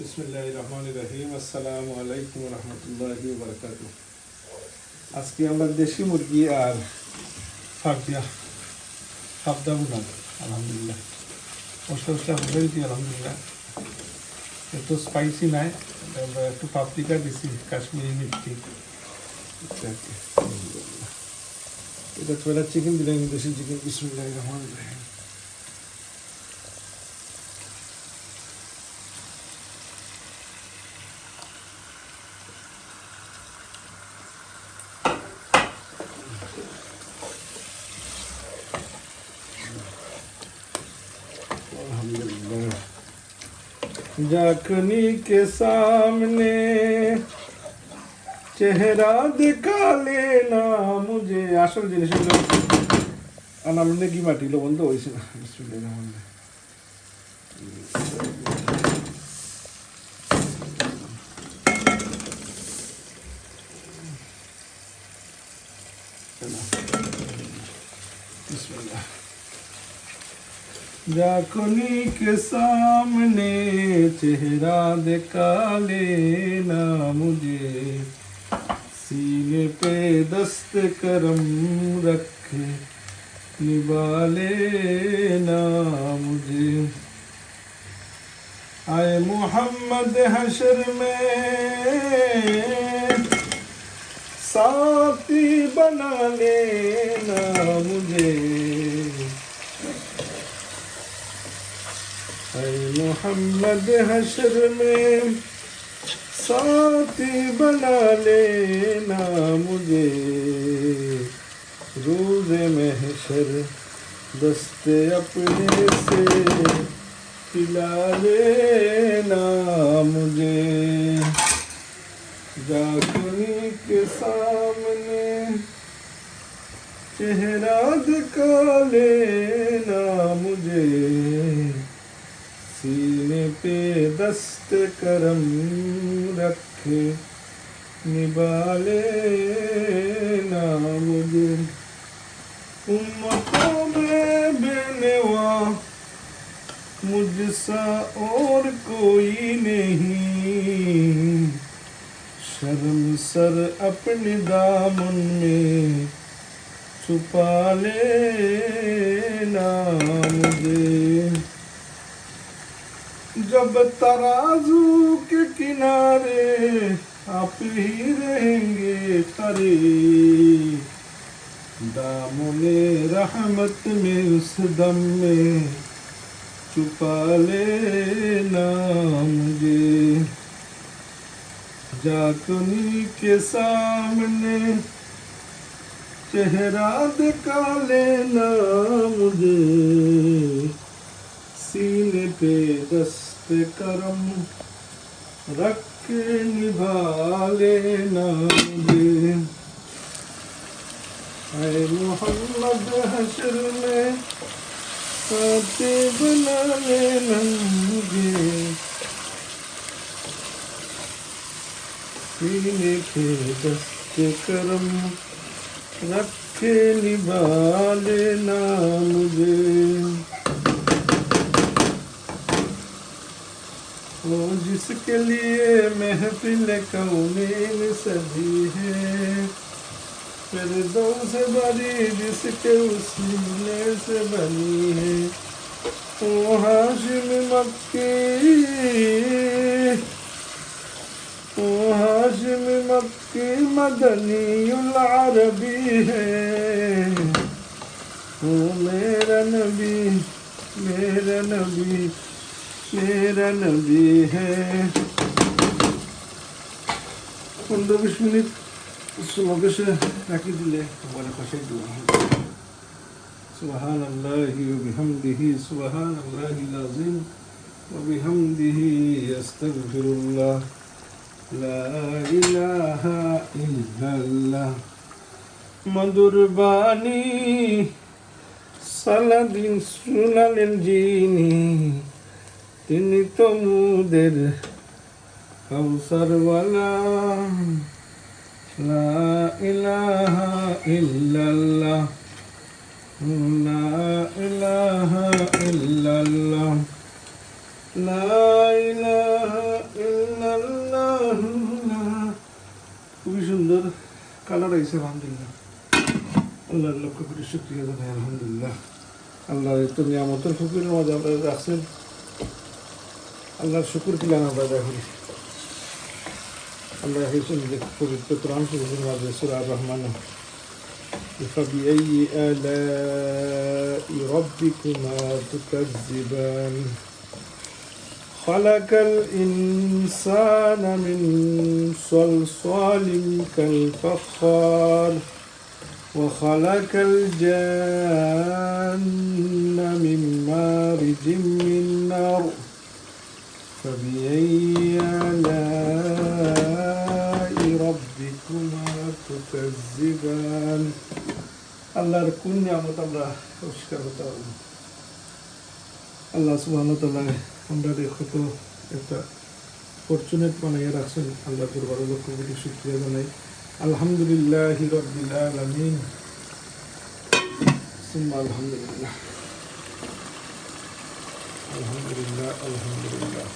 বিসমিল্লাহির রহমানির রহিম। আসসালামু আলাইকুম রহমতুল্লাহি ওয়া বারাকাতুহু। আজকে আমরা দেশি মুরগি আর ফাকিয়া সাবদা বুনান আলহামদুলিল্লাহ মশলা হয়েছি আলহামদুলিল্লাহ। একটু স্পাইসি নাই, আমরা একটু পাপরিকা দিছি, কাশ্মীরি মির্চি। এটা ছোলা চিকেন দিলাম, দেশি চিকেন। বিসমিল্লাহির রহমানির রহিম। जखनी के सामने चेहरा दिखा लेना मुझे। আসল জিনিস হলো আনালনে কি মাটি লবণ তো হয়েছে না। বিসমিল্লাহির রহমানির রহিম। বিসমিল্লাহ। जाकुनी के सामने चेहरा दिखा लेना मुझे, सीने पे दस्त करम रखे निभा लेना मुझे। आए मोहम्मद हशर में साथी बना लेना मुझे। मोहम्मद हशर में साथी बना लेना मुझे, रोज़ महशर दस्ते अपने से खिला लेना मुझे। जाकुनी के सामने चेहरा दिखा लेना मुझे, सीने पे दस्त करम रखे निभा लेना मुझे। उम्मतों में बेनवा मुझसा और कोई नहीं, शर्म सर अपने दामन में छुपा लेना मुझे। जब तराजू के किनारे आप ही रहेंगे खड़े, दामने रहमत में उस दम में छुपा लेना मुझे। जाकुनी के सामने चेहरा दिखा लेना मुझे, सीने पे दस्त करम रख के निभा लेना मुझे। ऐ मोहम्मद हशर में साथी बना लेना मुझे, सीने पे दस्त करम रख के निभा लेना मुझे। वो जिसके लिए महफिल कौनीन सजी है, फिरदौस से बड़ी जिसके उसीले से बनी है। वो हाशिम मक्की, वो हाशिम मक्की मदनीउल अरबी है। वो मेरा नबी मेरा नबी मेरा नबी है। 15-20 মিনিট স্লোকে রাখি দিলে বলে কষাই দেবো। সুবহানাল্লাহি ওয়া বিহামদিহি সুবহানাল্লাহিল আযীম ওয়া বিহামদিহি আস্তাগফিরুল্লাহ লা ইলাহা ইল্লাল্লাহ। মধুর বাণী সালাদিন শুনালেন যিনি, তিনি তো মুদের কাউসারওয়ালা। লা ইলাহা ইল্লাল্লাহ লা ইলাহা ইল্লাল্লাহ লা ইলাহা রয়েছে আলহামদুলিল্লাহ। আল্লাহর লক্ষ কোটি শুকরিয়া জানাই আলহামদুলিল্লাহ। আল্লাহর এত নিয়ামতের ফকিরের মাঝে আমরা রাখছেন, আল্লাহর শুকুর কিলান আমরা আদায় করি। আল্লাহ হেসেন যে পবিত্র কোরআন শরীফের মাঝে সূরা আর-রহমান فبأي آلاء ربكما تكذبان خلق الإنسان من صلصال كالفخار وخلق الجان من مارج من نار فبأي آلاء ربكما تكذبان আল্লাহর কোন নিয়ামত আমরা পরিষ্কার হতে পারবো। আল্লাহ সুবহানাহু ওয়া তাআলা আমরা কত একটা ফরচুনেট বানিয়ে রাখছেন। আল্লাহ দরবারে লক্ষ কোটি শুকরিয়া জানাই আলহামদুলিল্লাহি রাব্বিল আলামিন। সুম্মা আলহামদুলিল্লাহ, আলহামদুলিল্লাহ, আলহামদুলিল্লাহ।